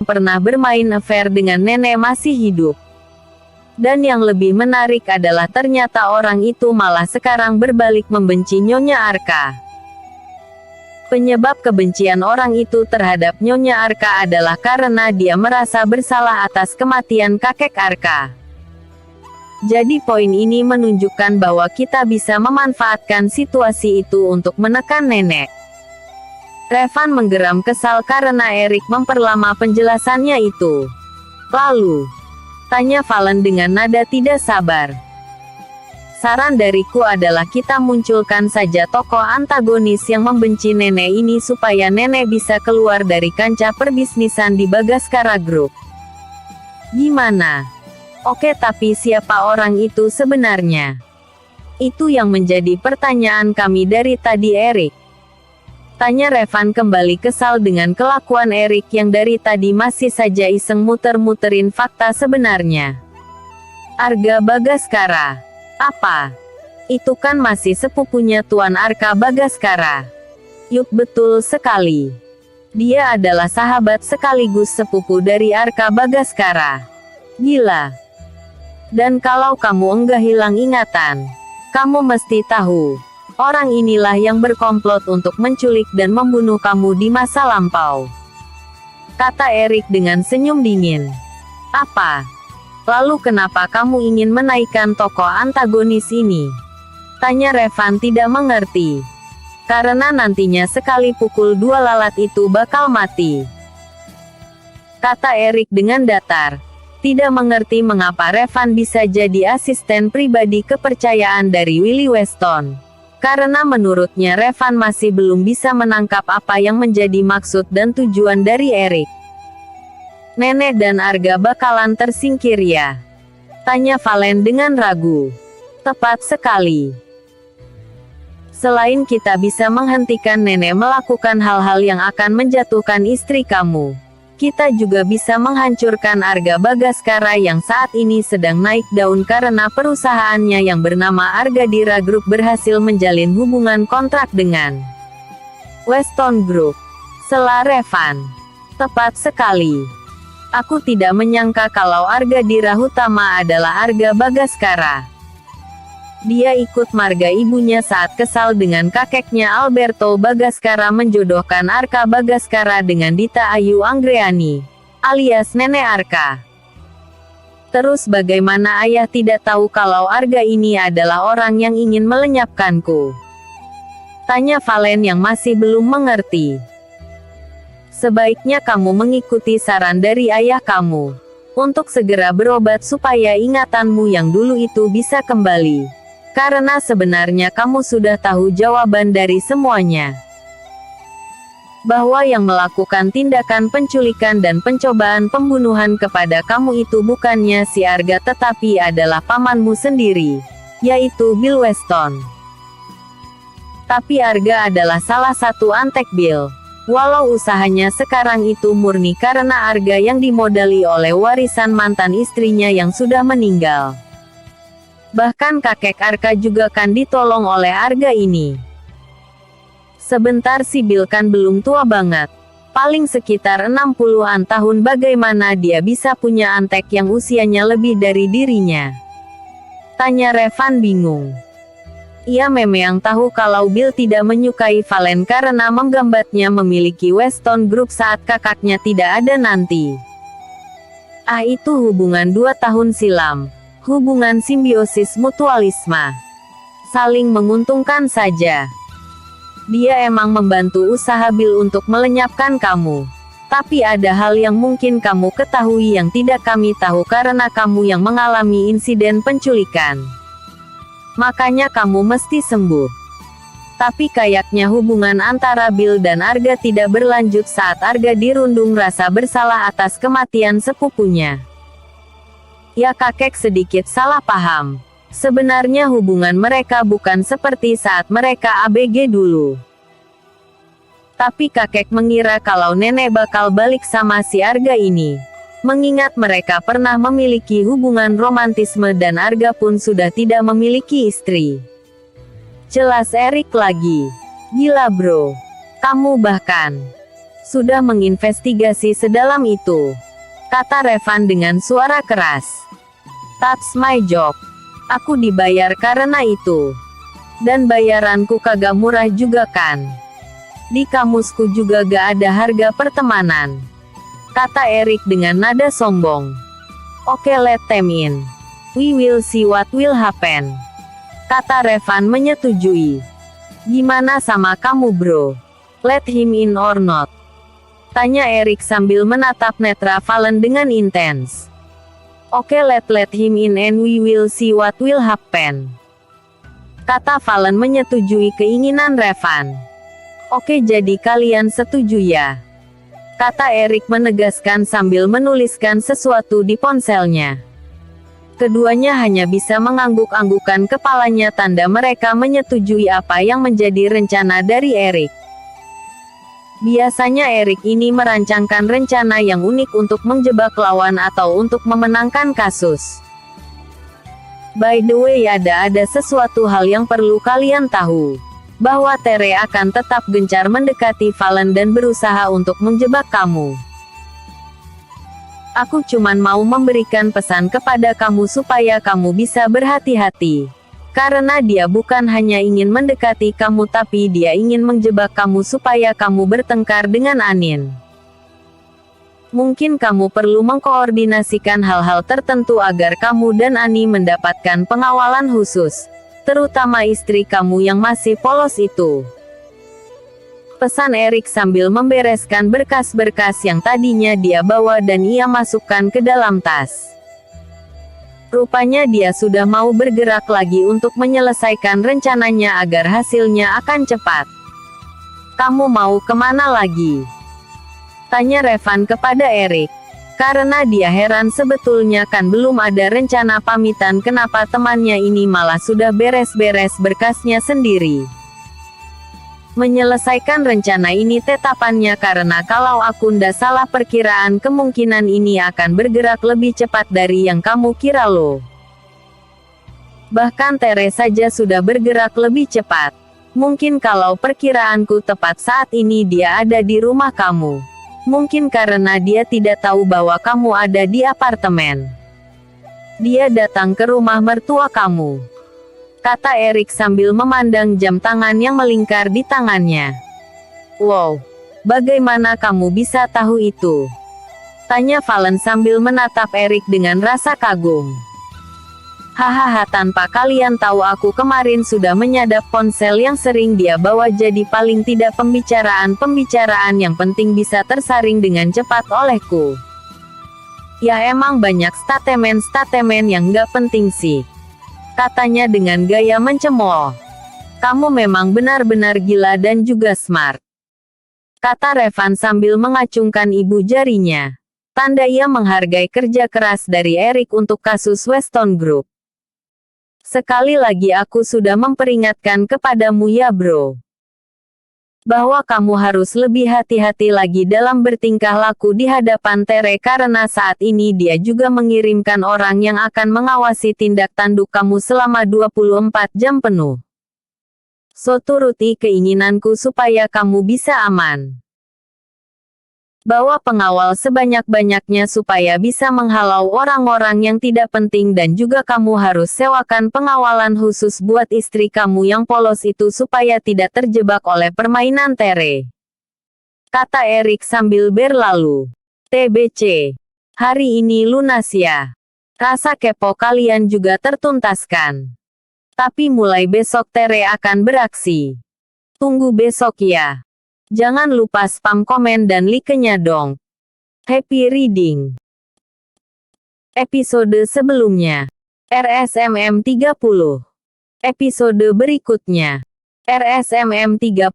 pernah bermain affair dengan nenek masih hidup. Dan yang lebih menarik adalah ternyata orang itu malah sekarang berbalik membenci Nyonya Arka. Penyebab kebencian orang itu terhadap Nyonya Arka adalah karena dia merasa bersalah atas kematian kakek Arka. Jadi poin ini menunjukkan bahwa kita bisa memanfaatkan situasi itu untuk menekan nenek. Revan menggeram kesal karena Erik memperlama penjelasannya itu. Lalu, tanya Valen dengan nada tidak sabar. Saran dariku adalah kita munculkan saja tokoh antagonis yang membenci nenek ini supaya nenek bisa keluar dari kancah perbisnisan di Bagaskara Group. Gimana? Oke, tapi siapa orang itu sebenarnya? Itu yang menjadi pertanyaan kami dari tadi, Erik. Tanya Revan kembali kesal dengan kelakuan Erik yang dari tadi masih saja iseng muter-muterin fakta sebenarnya. Arga Bagaskara. Apa? Itu kan masih sepupunya Tuan Arka Bagaskara. Yuk, betul sekali. Dia adalah sahabat sekaligus sepupu dari Arka Bagaskara. Gila. Dan kalau kamu enggak hilang ingatan, kamu mesti tahu. Orang inilah yang berkomplot untuk menculik dan membunuh kamu di masa lampau. Kata Erik dengan senyum dingin. Apa? Lalu kenapa kamu ingin menaikkan tokoh antagonis ini? Tanya Revan tidak mengerti. Karena nantinya sekali pukul dua lalat itu bakal mati. Kata Erik dengan datar. Tidak mengerti mengapa Revan bisa jadi asisten pribadi kepercayaan dari Willie Weston. Karena menurutnya Revan masih belum bisa menangkap apa yang menjadi maksud dan tujuan dari Erik. Nenek dan Arga bakalan tersingkir ya? Tanya Valen dengan ragu. Tepat sekali. Selain kita bisa menghentikan nenek melakukan hal-hal yang akan menjatuhkan istri kamu, kita juga bisa menghancurkan Arga Bagaskara yang saat ini sedang naik daun karena perusahaannya yang bernama Argadira Group berhasil menjalin hubungan kontrak dengan Weston Group. Sela Revan. Tepat sekali. Aku tidak menyangka kalau Argadira Hutama adalah Arga Bagaskara. Dia ikut marga ibunya saat kesal dengan kakeknya Alberto Bagaskara menjodohkan Arka Bagaskara dengan Dita Ayu Anggreani, alias Nenek Arka. Terus bagaimana ayah tidak tahu kalau Arga ini adalah orang yang ingin melenyapkanku? Tanya Valen yang masih belum mengerti. Sebaiknya kamu mengikuti saran dari ayah kamu, untuk segera berobat supaya ingatanmu yang dulu itu bisa kembali. Karena sebenarnya kamu sudah tahu jawaban dari semuanya. Bahwa yang melakukan tindakan penculikan dan pencobaan pembunuhan kepada kamu itu bukannya si Arga tetapi adalah pamanmu sendiri, yaitu Bill Weston. Tapi Arga adalah salah satu antek Bill. Walau usahanya sekarang itu murni karena Arga yang dimodali oleh warisan mantan istrinya yang sudah meninggal. Bahkan kakek Arka juga kan ditolong oleh Arga ini. Sebentar si Bill kan belum tua banget. Paling sekitar 60-an tahun, bagaimana dia bisa punya antek yang usianya lebih dari dirinya? Tanya Revan bingung. Ia memang tahu kalau Bill tidak menyukai Valen karena menggambatnya memiliki Weston Group saat kakaknya tidak ada nanti. Ah, itu hubungan 2 tahun silam. Hubungan simbiosis mutualisme. Saling menguntungkan saja. Dia emang membantu usaha Bill untuk melenyapkan kamu. Tapi ada hal yang mungkin kamu ketahui yang tidak kami tahu karena kamu yang mengalami insiden penculikan. Makanya kamu mesti sembuh. Tapi kayaknya hubungan antara Bill dan Arga tidak berlanjut saat Arga dirundung rasa bersalah atas kematian sepupunya. Ya, kakek sedikit salah paham. Sebenarnya hubungan mereka bukan seperti saat mereka ABG dulu. Tapi kakek mengira kalau nenek bakal balik sama si Arga ini. Mengingat mereka pernah memiliki hubungan romantisme dan Arga pun sudah tidak memiliki istri. Jelas Erik lagi. Gila bro. Kamu bahkan Sudah menginvestigasi sedalam itu, kata Revan dengan suara keras. That's my job. Aku dibayar karena itu. Dan bayaranku kagak murah juga kan. Di kamusku juga gak ada harga pertemanan, kata Erik dengan nada sombong. Oke, let them in. We will see what will happen, kata Revan menyetujui. Gimana sama kamu bro? Let him in or not? Tanya Erik sambil menatap netra Valen dengan intens. Oke, let him in and we will see what will happen, kata Valen menyetujui keinginan Revan. Oke, jadi kalian setuju ya? Kata Erik menegaskan sambil menuliskan sesuatu di ponselnya. Keduanya hanya bisa mengangguk-anggukan kepalanya tanda mereka menyetujui apa yang menjadi rencana dari Erik. Biasanya Erik ini merancangkan rencana yang unik untuk menjebak lawan atau untuk memenangkan kasus. By the way, ada sesuatu hal yang perlu kalian tahu. Bahwa Tere akan tetap gencar mendekati Valen dan berusaha untuk menjebak kamu. Aku cuman mau memberikan pesan kepada kamu supaya kamu bisa berhati-hati. Karena dia bukan hanya ingin mendekati kamu tapi dia ingin menjebak kamu supaya kamu bertengkar dengan Anin. Mungkin kamu perlu mengkoordinasikan hal-hal tertentu agar kamu dan Ani mendapatkan pengawalan khusus. Terutama istri kamu yang masih polos itu. Pesan Erik sambil membereskan berkas-berkas yang tadinya dia bawa dan ia masukkan ke dalam tas. Rupanya dia sudah mau bergerak lagi untuk menyelesaikan rencananya agar hasilnya akan cepat. Kamu mau kemana lagi? Tanya Revan kepada Erik. Karena dia heran sebetulnya kan belum ada rencana pamitan kenapa temannya ini malah sudah beres-beres berkasnya sendiri. Menyelesaikan rencana ini tetapannya karena kalau aku ndak salah perkiraan kemungkinan ini akan bergerak lebih cepat dari yang kamu kira loh. Bahkan Tere saja sudah bergerak lebih cepat. Mungkin kalau perkiraanku tepat saat ini dia ada di rumah kamu. Mungkin karena dia tidak tahu bahwa kamu ada di apartemen. Dia datang ke rumah mertua kamu, kata Erik sambil memandang jam tangan yang melingkar di tangannya. Wow, bagaimana kamu bisa tahu itu? Tanya Valen sambil menatap Erik dengan rasa kagum. Hahaha, tanpa kalian tahu aku kemarin sudah menyadap ponsel yang sering dia bawa jadi paling tidak pembicaraan yang penting bisa tersaring dengan cepat olehku. Ya emang banyak statemen yang nggak penting sih. Katanya dengan gaya mencemooh. Kamu memang benar-benar gila dan juga smart. Kata Revan sambil mengacungkan ibu jarinya. Tanda ia menghargai kerja keras dari Erik untuk kasus Weston Group. Sekali lagi aku sudah memperingatkan kepadamu ya bro. Bahwa kamu harus lebih hati-hati lagi dalam bertingkah laku di hadapan Tere karena saat ini dia juga mengirimkan orang yang akan mengawasi tindak tanduk kamu selama 24 jam penuh. So turuti keinginanku supaya kamu bisa aman. Bawa pengawal sebanyak-banyaknya supaya bisa menghalau orang-orang yang tidak penting dan juga kamu harus sewakan pengawalan khusus buat istri kamu yang polos itu supaya tidak terjebak oleh permainan Tere. Kata Erik sambil berlalu. TBC. Hari ini lunas ya. Rasa kepo kalian juga tertuntaskan. Tapi mulai besok Tere akan beraksi. Tunggu besok ya. Jangan lupa spam komen dan like-nya dong. Happy reading. Episode sebelumnya. RSMM 30. Episode berikutnya. RSMM 30.